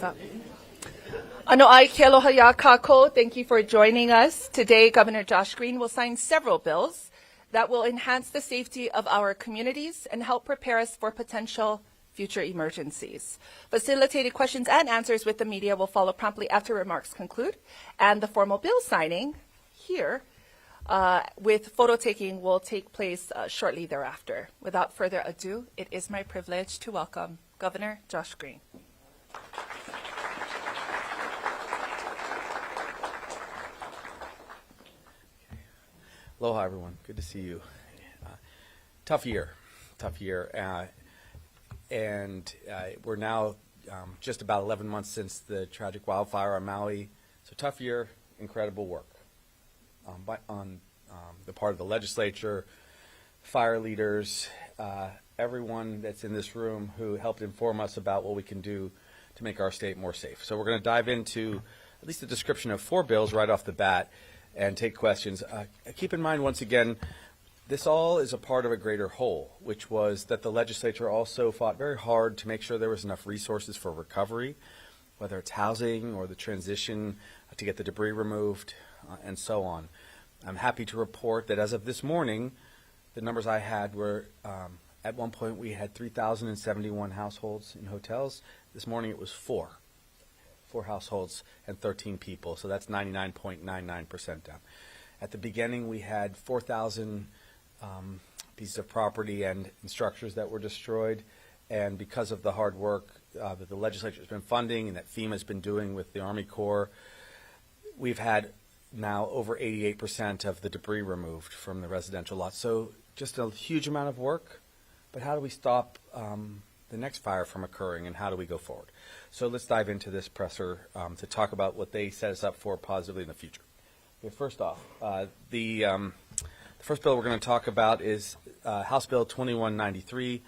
up. Ano ai ke aloha ya kako. Thank you for joining us. Today, Governor Josh Green will sign several bills that will enhance the safety of our communities and help prepare us for potential future emergencies. Facilitated questions and answers with the media will follow promptly after remarks conclude, and the formal bill signing here with photo taking will take place shortly thereafter. Without further ado, it is my privilege to welcome Governor Josh Green. Aloha, everyone. Good to see you. Tough year. And we're now just about 11 months since the tragic wildfire on Maui. So tough year, incredible work on the part of the legislature, fire leaders, everyone that's in this room who helped inform us about what we can do to make our state more safe. So we're going to dive into at least a description of 4 bills right off the bat and take questions. Keep in mind, once again, this all is a part of a greater whole, which was that the legislature also fought very hard to make sure there was enough resources for recovery, whether it's housing or the transition to get the debris removed, and so on. I'm happy to report that as of this morning, the numbers I had were, at one point we had 3,071 households in hotels. This morning it was 4 households and 13 people, so that's 99.99% down. At the beginning, we had 4,000 pieces of property and structures that were destroyed, and because of the hard work that the legislature has been funding and that FEMA has been doing with the Army Corps, we've had now over 88% of the debris removed from the residential lots. So just a huge amount of work, but how do we stop the next fire from occurring, and how do we go forward? So let's dive into this presser to talk about what they set us up for positively in the future. Okay, first off, the first bill we're going to talk about is House Bill 2193,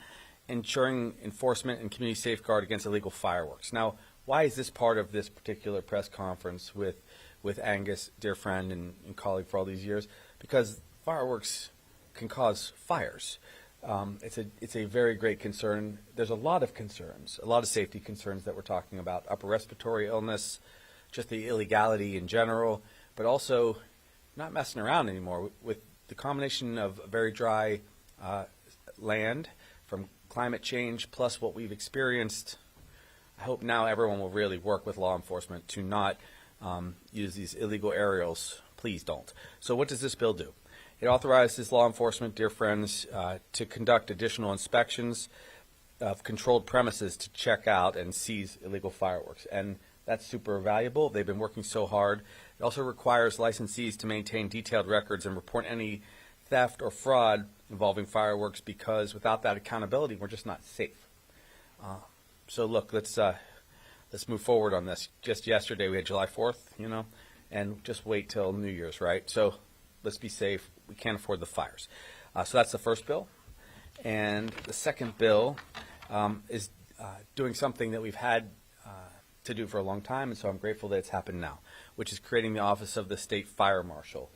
ensuring enforcement and community safeguard against illegal fireworks. Now, why is this part of this particular press conference with Angus, dear friend and colleague for all these years? Because fireworks can cause fires. It's a very great concern. There's a lot of concerns, a lot of safety concerns that we're talking about, upper respiratory illness, just the illegality in general, but also not messing around anymore with the combination of very dry land from climate change plus what we've experienced. I hope now everyone will really work with law enforcement to not use these illegal aerials. Please don't. So what does this bill do? It authorizes law enforcement, dear friends, to conduct additional inspections of controlled premises to check out and seize illegal fireworks. And that's super valuable. They've been working so hard. It also requires licensees to maintain detailed records and report any theft or fraud involving fireworks, because without that accountability, we're just not safe. So look, let's move forward on this. Just yesterday we had July 4th, and just wait till New Year's, right? So let's be safe. We can't afford the fires. So that's the first bill. And the second bill is doing something that we've had to do for a long time, and so I'm grateful that it's happened now, which is creating the Office of the State Fire Marshal.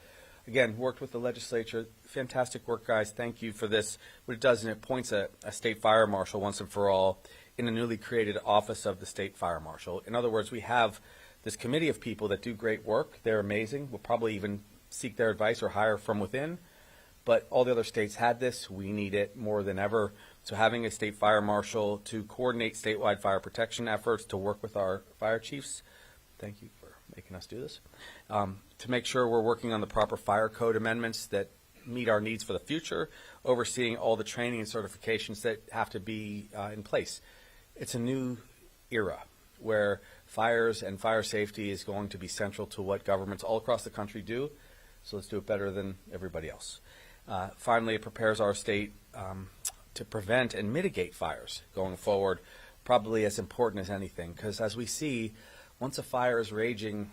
Again, worked with the legislature. Fantastic work, guys. Thank you for this. What it does is it appoints a State Fire Marshal once and for all in a newly created Office of the State Fire Marshal. In other words, we have this committee of people that do great work. They're amazing. We'll probably even seek their advice or hire from within. But all the other states had this. We need it more than ever. So having a state fire marshal to coordinate statewide fire protection efforts, to work with our fire chiefs, thank you for making us do this, to make sure we're working on the proper fire code amendments that meet our needs for the future, overseeing all the training and certifications that have to be in place. It's a new era where fires and fire safety is going to be central to what governments all across the country do. So let's do it better than everybody else. Finally, it prepares our state to prevent and mitigate fires going forward, probably as important as anything, because as we see, once a fire is raging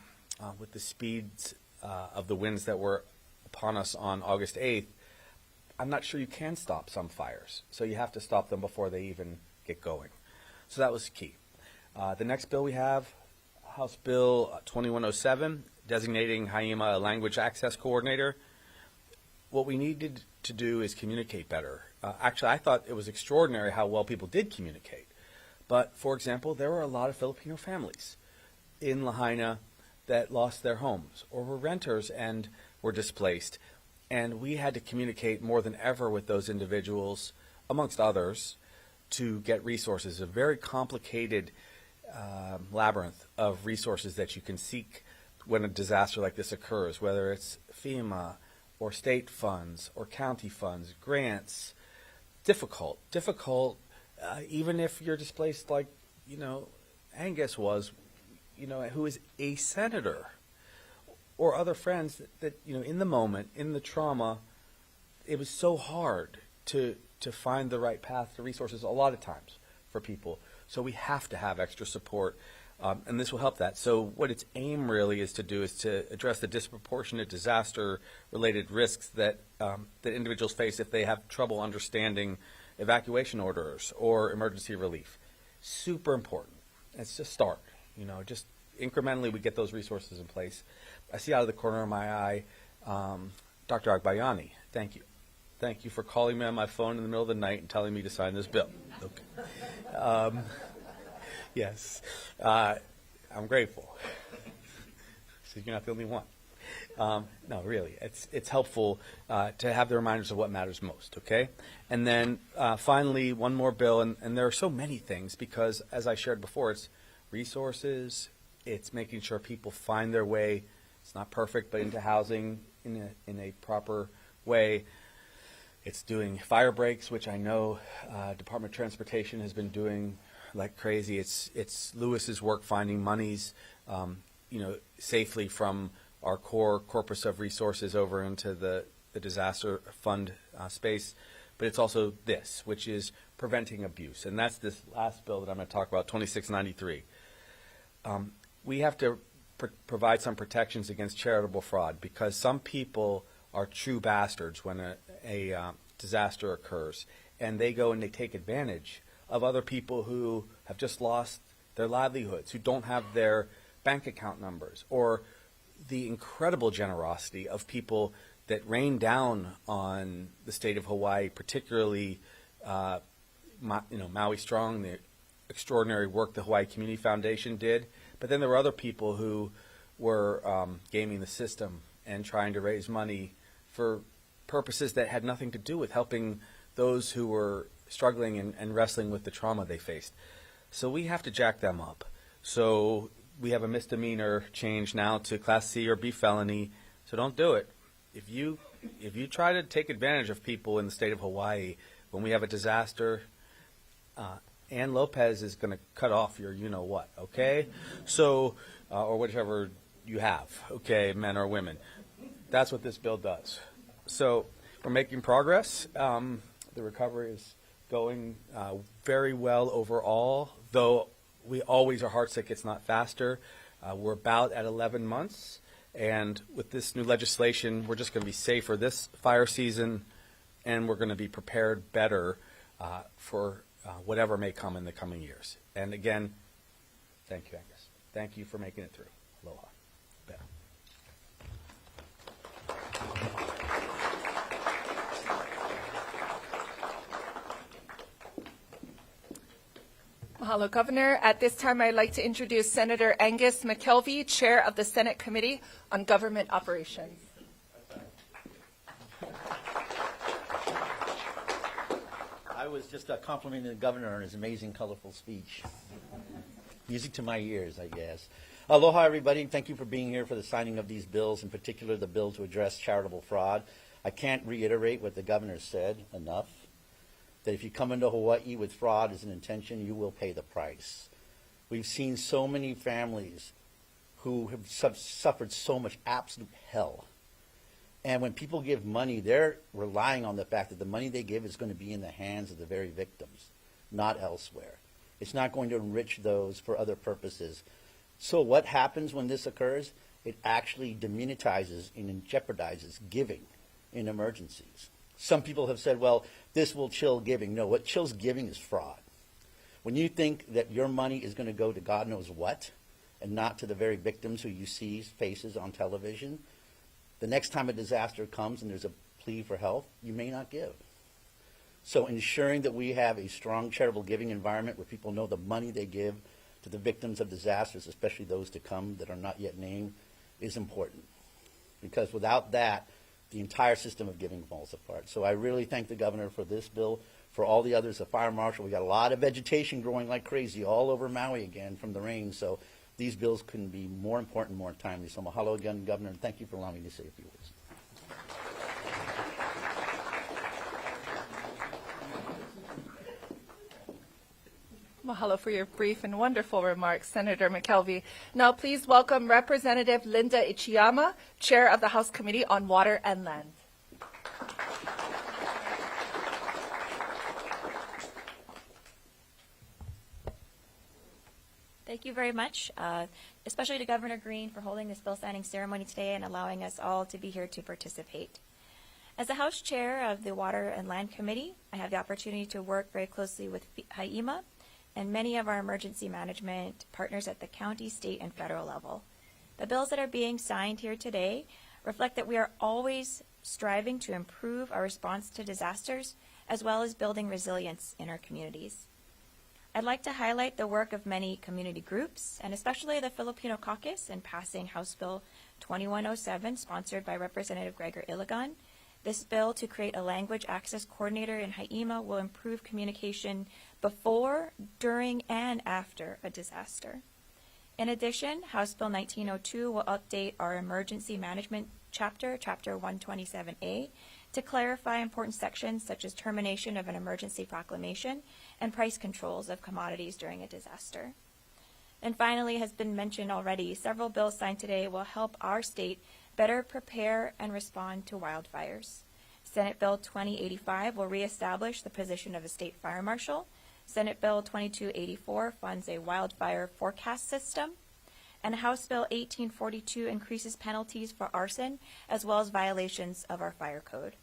with the speeds of the winds that were upon us on August 8th, I'm not sure you can stop some fires. So you have to stop them before they even get going. So that was key. The next bill we have, House Bill 2107, designating HAWAI a language access coordinator. What we needed to do is communicate better. Actually, I thought it was extraordinary how well people did communicate. But, for example, there were a lot of Filipino families in Lahaina that lost their homes or were renters and were displaced. And we had to communicate more than ever with those individuals, amongst others, to get resources, a very complicated labyrinth of resources that you can seek when a disaster like this occurs, whether it's FEMA or state funds or county funds, grants. Difficult, even if you're displaced like, Angus was, who is a senator, or other friends that in the moment, in the trauma, it was so hard to find the right path to resources a lot of times for people. So we have to have extra support, and this will help that. So what its aim really is to do is to address the disproportionate disaster-related risks that individuals face if they have trouble understanding evacuation orders or emergency relief. Super important. It's just start. Just incrementally we get those resources in place. I see out of the corner of my eye, Dr. Agbayani. Thank you. Thank you for calling me on my phone in the middle of the night and telling me to sign this bill. Okay. Yes, I'm grateful. So you're not the only one. No, really, it's helpful to have the reminders of what matters most, okay? And then finally, one more bill, and there are so many things because, as I shared before, it's resources, it's making sure people find their way, it's not perfect, but into housing in a proper way. It's doing fire breaks, which I know Department of Transportation has been doing like crazy. It's Lewis's work finding monies, safely from our core corpus of resources over into the disaster fund space. But it's also this, which is preventing abuse. And that's this last bill that I'm going to talk about, 2693. We have to provide some protections against charitable fraud because some people are true bastards when a disaster occurs. And they go and they take advantage of other people who have just lost their livelihoods, who don't have their bank account numbers, or the incredible generosity of people that rain down on the state of Hawaii, particularly Maui Strong, the extraordinary work the Hawaii Community Foundation did. But then there were other people who were gaming the system and trying to raise money for purposes that had nothing to do with helping those who were struggling and wrestling with the trauma they faced. So we have to jack them up. So we have a misdemeanor change now to Class C or B felony. So don't do it. If you try to take advantage of people in the state of Hawaii when we have a disaster, Ann Lopez is going to cut off your you-know-what, okay? So, or whichever you have, okay, men or women. That's what this bill does. So we're making progress. The recovery is going very well overall, though we always are heartsick it's not faster. We're about at 11 months, and with this new legislation, we're just going to be safer this fire season, and we're going to be prepared better for whatever may come in the coming years. And again, thank you, Angus. Thank you for making it through. Aloha. Better. Mahalo, Governor. At this time, I'd like to introduce Senator Angus McKelvey, Chair of the Senate Committee on Government Operations. I was just complimenting the governor on his amazing, colorful speech. Music to my ears, I guess. Aloha, everybody. Thank you for being here for the signing of these bills, in particular the bill to address charitable fraud. I can't reiterate what the governor said enough, that if you come into Hawaii with fraud as an intention, you will pay the price. We've seen so many families who have suffered so much absolute hell. And when people give money, they're relying on the fact that the money they give is going to be in the hands of the very victims, not elsewhere. It's not going to enrich those for other purposes. So what happens when this occurs? It actually demonetizes and jeopardizes giving in emergencies. Some people have said, well, this will chill giving. No, what chills giving is fraud. When you think that your money is going to go to God knows what, and not to the very victims who you see faces on television, the next time a disaster comes and there's a plea for help, you may not give. So ensuring that we have a strong charitable giving environment where people know the money they give to the victims of disasters, especially those to come that are not yet named, is important. Because without that, the entire system of giving falls apart. So I really thank the governor for this bill, for all the others, the fire marshal. We got a lot of vegetation growing like crazy all over Maui again from the rain. So these bills couldn't be more important, more timely. So mahalo again, Governor, and thank you for allowing me to say a few words. Mahalo for your brief and wonderful remarks, Senator McKelvey. Now please welcome Representative Linda Ichiyama, Chair of the House Committee on Water and Land. Thank you very much, especially to Governor Green for holding this bill signing ceremony today and allowing us all to be here to participate. As the House Chair of the Water and Land Committee, I have the opportunity to work very closely with HAIMA and many of our emergency management partners at the county, state, and federal level. The bills that are being signed here today reflect that we are always striving to improve our response to disasters as well as building resilience in our communities. I'd like to highlight the work of many community groups, and especially the Filipino Caucus in passing House Bill 2107, sponsored by Representative Gregor Iligan. This bill to create a language access coordinator in HAIMA will improve communication before, during, and after a disaster. In addition, House Bill 1902 will update our emergency management chapter, Chapter 127A, to clarify important sections such as termination of an emergency proclamation and price controls of commodities during a disaster. And finally, has been mentioned already, several bills signed today will help our state better prepare and respond to wildfires. Senate Bill 2085 will reestablish the position of a state fire marshal. Senate Bill 2284 funds a wildfire forecast system. And House Bill 1842 increases penalties for arson as well as violations of our fire code.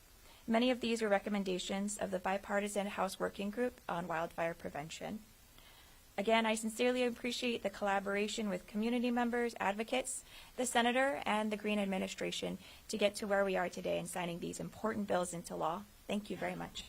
Many of these are recommendations of the bipartisan House Working Group on Wildfire Prevention. Again, I sincerely appreciate the collaboration with community members, advocates, the Senator, and the Green administration to get to where we are today in signing these important bills into law. Thank you very much.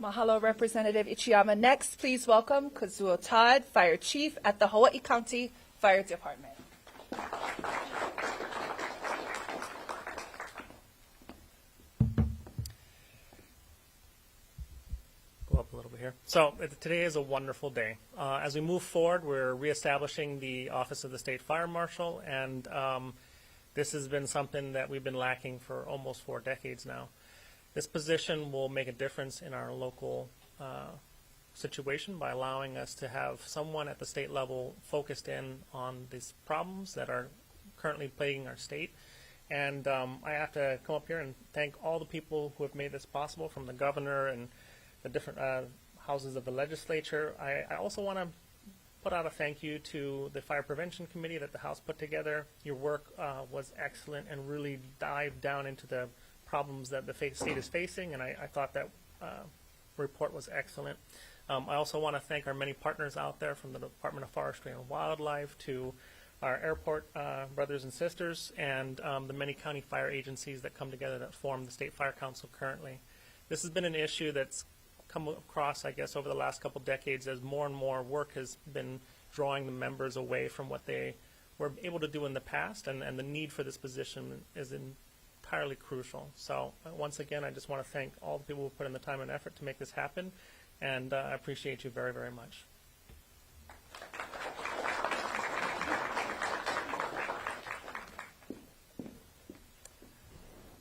Mahalo, Representative Ichiyama. Next, please welcome Kazuo Todd, Fire Chief at the Hawaii County Fire Department. Go up a little bit here. So today is a wonderful day. As we move forward, we're reestablishing the Office of the State Fire Marshal, and this has been something that we've been lacking for almost 4 decades now. This position will make a difference in our local situation by allowing us to have someone at the state level focused in on these problems that are currently plaguing our state. And I have to come up here and thank all the people who have made this possible, from the governor and the different houses of the legislature. I also want to put out a thank you to the Fire Prevention Committee that the House put together. Your work was excellent and really dived down into the problems that the state is facing, and I thought that report was excellent. I also want to thank our many partners out there, from the Department of Forestry and Wildlife to our airport brothers and sisters, and the many county fire agencies that come together that form the State Fire Council currently. This has been an issue that's come across, I guess, over the last couple decades as more and more work has been drawing the members away from what they were able to do in the past, and the need for this position is entirely crucial. So once again, I just want to thank all the people who put in the time and effort to make this happen, and I appreciate you very, very much.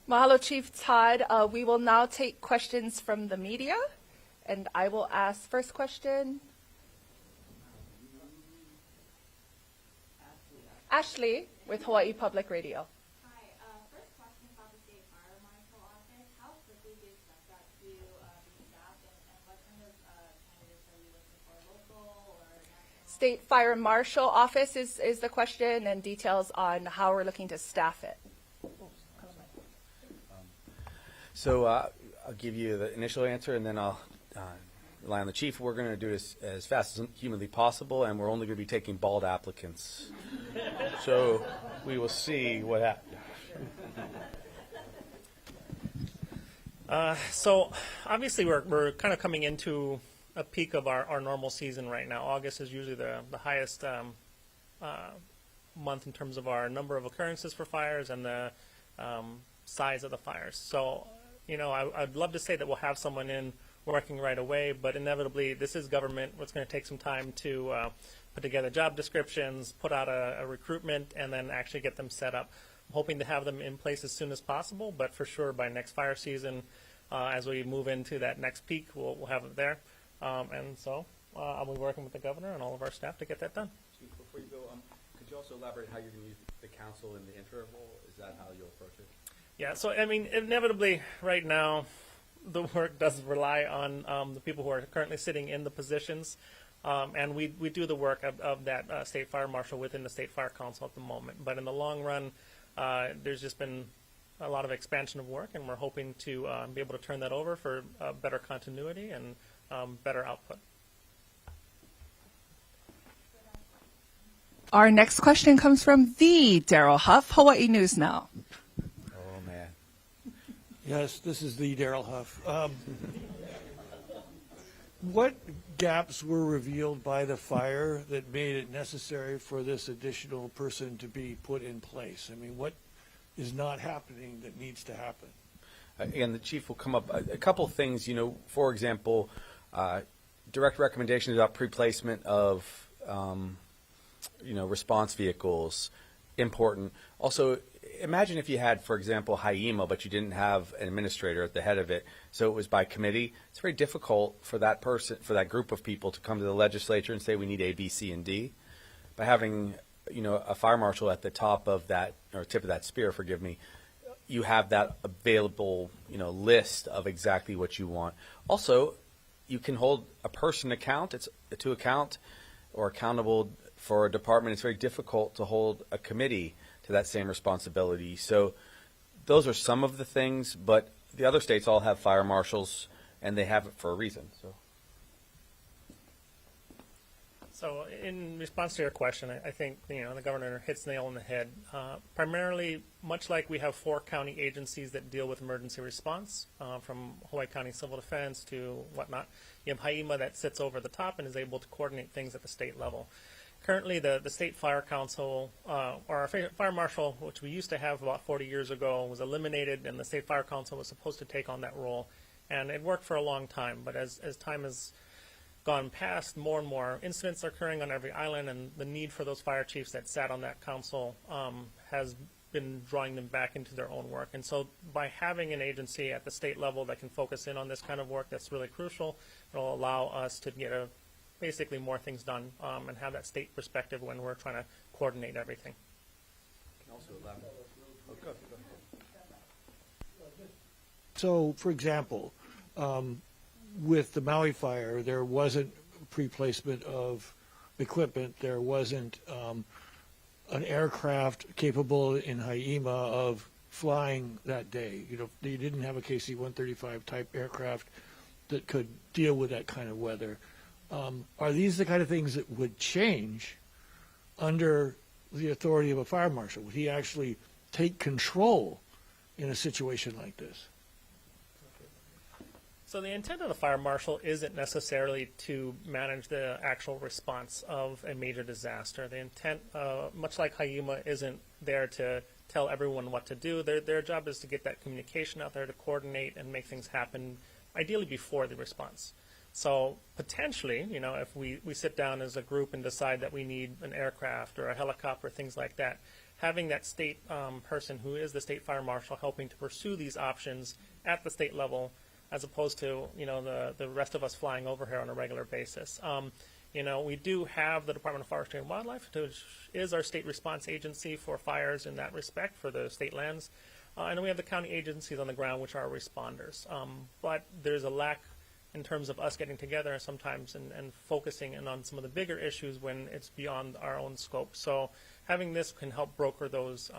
Mahalo, Chief Todd. We will now take questions from the media, and I will ask first question. Ashley with Hawaii Public Radio. First question about the State Fire Marshal Office. How quickly do you expect that to be staffed, and what kind of candidates are you looking for, local or national? State Fire Marshal Office is the question, and details on how we're looking to staff it. So I'll give you the initial answer, and then I'll rely on the chief. We're going to do this as fast as humanly possible, and we're only going to be taking bald applicants. So we will see what happens. So obviously we're kind of coming into a peak of our normal season right now. August is usually the highest month in terms of our number of occurrences for fires and the size of the fires. So, I'd love to say that we'll have someone in working right away, but inevitably this is government. It's going to take some time to put together job descriptions, put out a recruitment, and then actually get them set up. I'm hoping to have them in place as soon as possible, but for sure by next fire season, as we move into that next peak, we'll have it there. And so I'll be working with the governor and all of our staff to get that done. Chief, before you go, could you also elaborate how you're going to use the council in the interval? Is that how you'll approach it? Yeah, so inevitably right now, the work does rely on the people who are currently sitting in the positions, and we do the work of that state fire marshal within the state fire council at the moment. But in the long run, there's just been a lot of expansion of work, and we're hoping to be able to turn that over for better continuity and better output. Our next question comes from the Daryl Huff, Hawaii News Now. Oh, man. Yes, this is the Daryl Huff. What gaps were revealed by the fire that made it necessary for this additional person to be put in place? I mean, what is not happening that needs to happen? Again, the chief will come up. A couple of things, for example, direct recommendations about pre-placement of, response vehicles, important. Also, imagine if you had, for example, HAWAI, but you didn't have an administrator at the head of it, so it was by committee. It's very difficult for that person, for that group of people to come to the legislature and say we need A, B, C, and D. By having, a fire marshal at the top of that, or tip of that spear, forgive me, you have that available, list of exactly what you want. Also, you can hold a person to account or accountable for a department. It's very difficult to hold a committee to that same responsibility. So those are some of the things, but the other states all have fire marshals, and they have it for a reason. So in response to your question, I think the governor hits the nail on the head. Primarily, much like we have 4 county agencies that deal with emergency response, from Hawaii County Civil Defense to whatnot, you have HAWAI that sits over the top and is able to coordinate things at the state level. Currently, the State Fire Council, or our fire marshal, which we used to have about 40 years ago, was eliminated, and the State Fire Council was supposed to take on that role. And it worked for a long time, but as time has gone past, more and more incidents are occurring on every island, and the need for those fire chiefs that sat on that council has been drawing them back into their own work. And so by having an agency at the state level that can focus in on this kind of work, that's really crucial. It'll allow us to get basically more things done and have that state perspective when we're trying to coordinate everything. Can also elaborate. Oh, go ahead. So, for example, with the Maui fire, there wasn't pre-placement of equipment. There wasn't an aircraft capable in HAWAI of flying that day. They didn't have a KC-135 type aircraft that could deal with that kind of weather. Are these the kind of things that would change under the authority of a fire marshal? Would he actually take control in a situation like this? So the intent of the fire marshal isn't necessarily to manage the actual response of a major disaster. The intent, much like HAWAI, isn't there to tell everyone what to do. Their job is to get that communication out there, to coordinate and make things happen, ideally before the response. So potentially, if we sit down as a group and decide that we need an aircraft or a helicopter, things like that, having that state person who is the state fire marshal helping to pursue these options at the state level, as opposed to the rest of us flying over here on a regular basis. We do have the Department of Forestry and Wildlife, which is our state response agency for fires in that respect for the state lands, and we have the county agencies on the ground, which are responders. But there's a lack in terms of us getting together sometimes and focusing in on some of the bigger issues when it's beyond our own scope. So having this can help broker those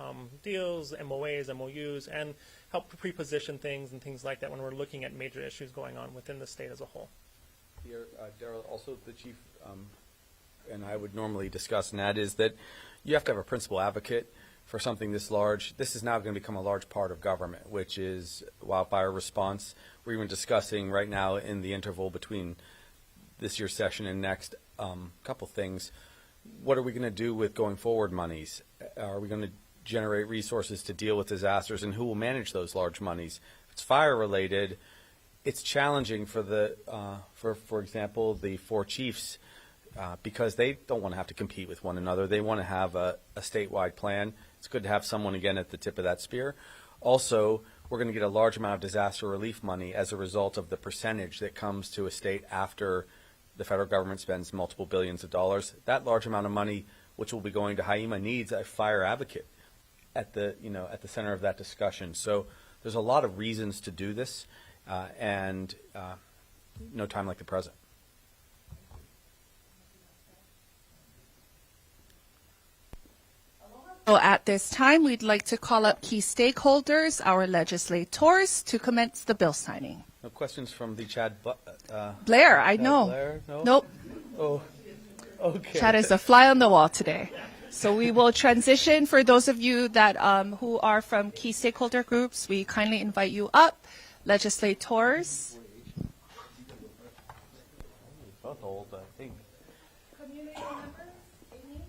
deals, MOAs, MOUs, and help pre-position things and things like that when we're looking at major issues going on within the state as a whole. here, Daryl, also the chief and I would normally discuss, and that is that you have to have a principal advocate for something this large. This is now going to become a large part of government, which is wildfire response. We're even discussing right now in the interval between this year's session and next, couple things. What are we going to do with going forward monies? Are we going to generate resources to deal with disasters, and who will manage those large monies? If it's fire related, it's challenging for the, for example, the four chiefs because they don't want to have to compete with one another. They want to have a statewide plan. It's good to have someone again at the tip of that spear. Also, we're going to get a large amount of disaster relief money as a result of the percentage that comes to a state after the federal government spends multiple billions of dollars. That large amount of money, which will be going to HAWAI, needs a fire advocate at the, at the center of that discussion. So there's a lot of reasons to do this, and no time like the present. So at this time, we'd like to call up key stakeholders, our legislators, to commence the bill signing. No questions from the Chad Blair, I Chad know. Blair? No? Nope. Oh, okay. Chad is a fly on the wall today. So we will transition. For those of you that who are from key stakeholder groups, we kindly invite you up. Legislators. Both old, I think. Community members, Amy,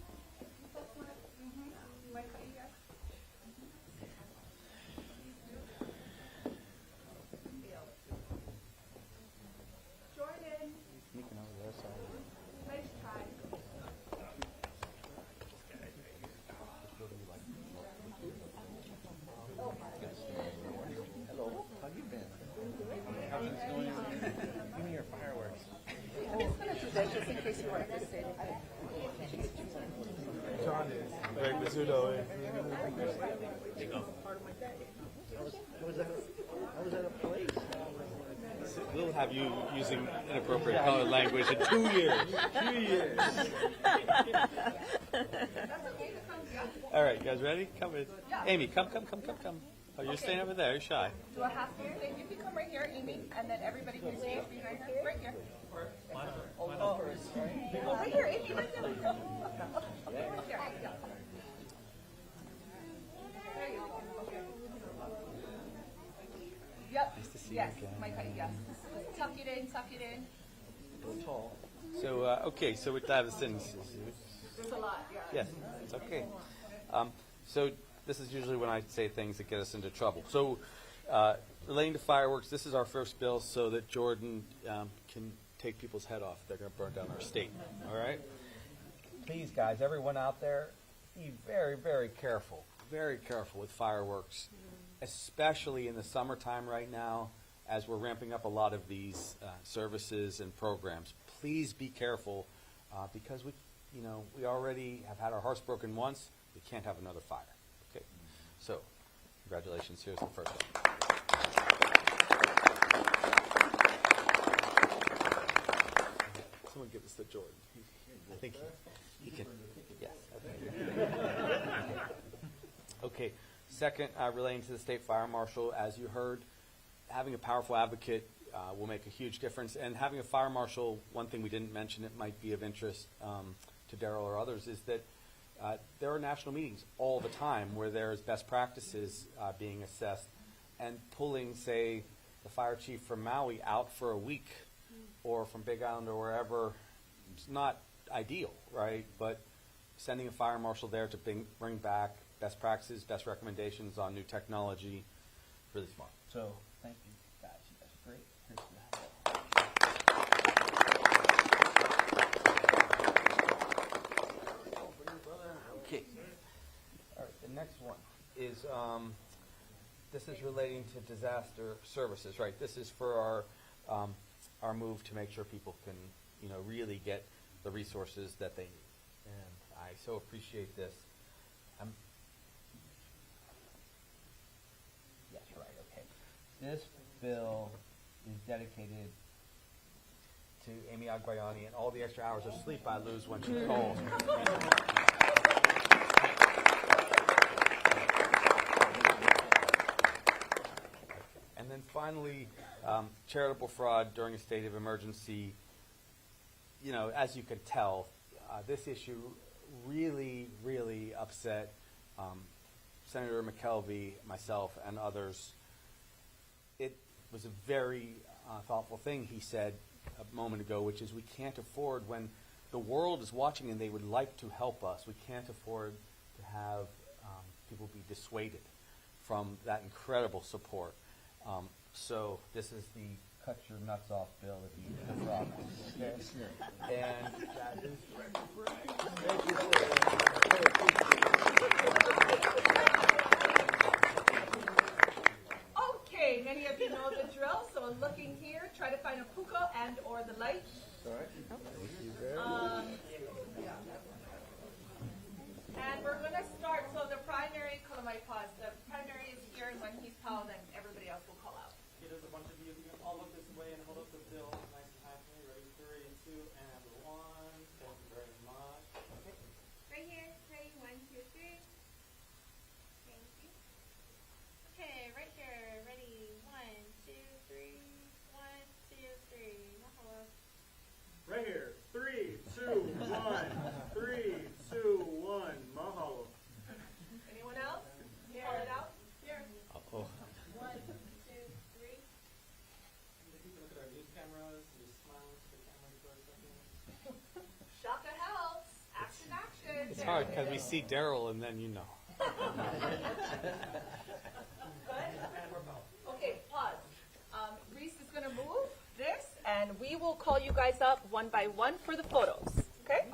Jordan, nice try. Hello, how you been? How's it going? Give me your fireworks. I'm just going to do this just in case you want to say anything. How was that a place? We'll have you using inappropriate color language in 2 years. 2 years. All right, you guys ready? Come in. Amy, come. Oh, you're staying over there. You're shy. Do I have to? You can come right here, Amy, and then everybody can stay behind her. Right here. Oh, right here, Amy, right there. Right there. Yeah. There you go. Okay. Yep. Nice to see yes. you again. Mike, yes. Tuck it in. Tall. So, okay, so with that, There's a lot, yeah. yes, it's okay. So this is usually when I say things that get us into trouble. So relating to fireworks, this is our first bill so that Jordan can take people's head off. They're going to burn down our state. All right? Please, guys, everyone out there, be very, very careful with fireworks, especially in the summertime right now as we're ramping up a lot of these services and programs. Please be careful because we already have had our hearts broken once. We can't have another fire. Okay, so congratulations. Here's the first one. Someone give this to Jordan. I think he can. Yes. Okay. Second, relating to the state fire marshal, as you heard, having a powerful advocate will make a huge difference. And having a fire marshal, one thing we didn't mention, it might be of interest to Daryl or others, is that there are national meetings all the time where there's best practices being assessed, and pulling, say, the fire chief from Maui out for a week or from Big Island or wherever, it's not ideal, right? But sending a fire marshal there to bring back best practices, best recommendations on new technology, really smart. So thank you, guys. You guys are great. Okay. All right. The next one is this is relating to disaster services, right? This is for our move to make sure people can, really get the resources that they need. And I so appreciate this. Yes, right. Okay. This bill is dedicated to Amy Agbayani and all the extra hours of sleep I lose when she calls. And then finally, charitable fraud during a state of emergency. you know, as you could tell, this issue really, really upset Senator McKelvey, myself, and others. It was a very thoughtful thing he said a moment ago, which is we can't afford, when the world is watching and they would like to help us, we can't afford to have people be dissuaded from that incredible support. So this is the cut your nuts off bill if you put it off. Okay? And that is Okay, many of you know the drill, so looking here, try to find a puka and or the light. And we're going to start, so the primary, the primary is here, and when he's called, then everybody else will call out. Okay, there's a bunch of you. You can all look this way and hold up the bill nice and high for me. Ready? 3 and 2 and 1. Thank you very much. Okay. Right here. Ready? 1, 2, 3. Thank you. Okay, right here. Ready? 1, 2, 3. 1, 2, 3. Mahalo. Right here. 3, 2, 1. 3, 2, 1. Mahalo. Anyone else? Call it out. Here. 1, 2, 3. If you can look at our news cameras, just smile to the camera for a second. Shaka helps. Action, action. It's hard because we see Daryl and then you know. Okay, pause. Reese is going to move this, and we will call you guys up one by one for the photos. Okay?